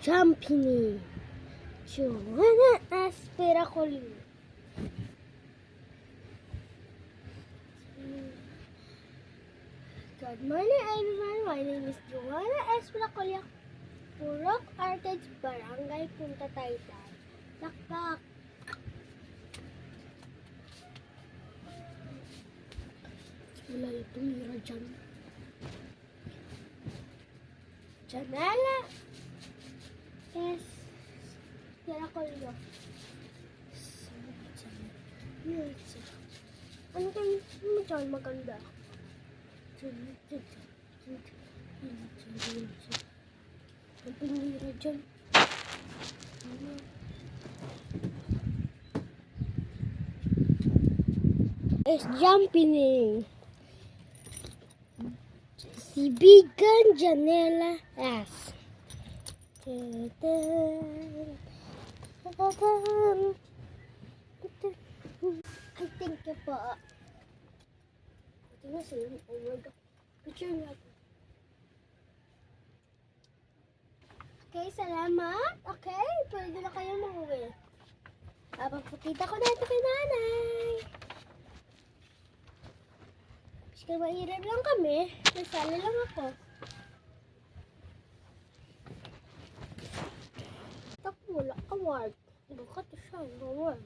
Jumpini. Joanna Aspiracoli. Good morning, everyone. My name is Joanna Aspiracoli. Purok Arcades, Barangay Punta Taytay. Taktak. Wala yung tumira dyan. Janela. Yes. Aspiracoli. Yes. Ano kayo mo dyan maganda? Ang tumira dyan. Es Jumpini. Si Bigan Janela S. I think po. Tingnan sa yung award. Picture nga po. Okay, salamat. Okay, pwede na kayo mauwi. Papakita ko na ito kay nanay. Kasi mahirap lang kami. Nasali lang ako. Tapos wala award. Bakit siya award?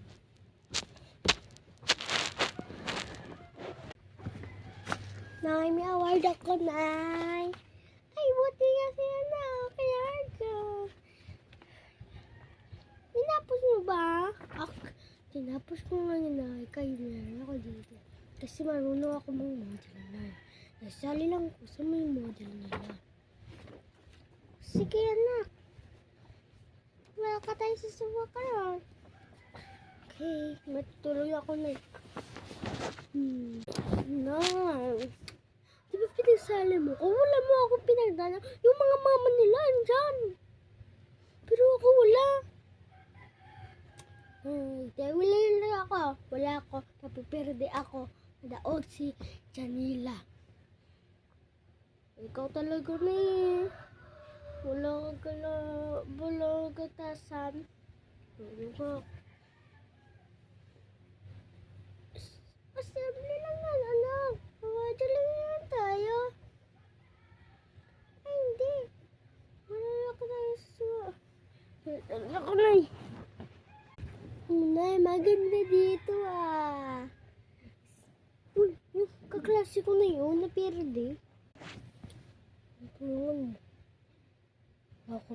Nay, may award ako, Nay. Ay, buti kasi na. Kaya ako. Tinapos mo ba? Tinapos ko nga yun, Nay. Kayo meron ako dito. Kasi marunong ako mga model, Nay. Nasali lang ko sa may model nila. Sige, anak. Wala ka tayo sa suwakaran. Okay, matutuloy ako, Nay. Nay. Di ba pinasali mo? Kung wala mo ako pinagdala, yung mga mama nila andyan. Pero ako wala. Dahil wala ako. Wala ako. Napiperde ako. Nadaog si Janila. Ikaw talaga na eh. Wala ka tasan. Wala ka. Assembly lang yan, anak. Mawada lang yan tayo. Ay, hindi. Marala ko tayo sa suwa. Marala ko na eh. Nay, maganda dito ah. Uy, yung kaklase ko na yun, naperde. Tulungan mo. Ako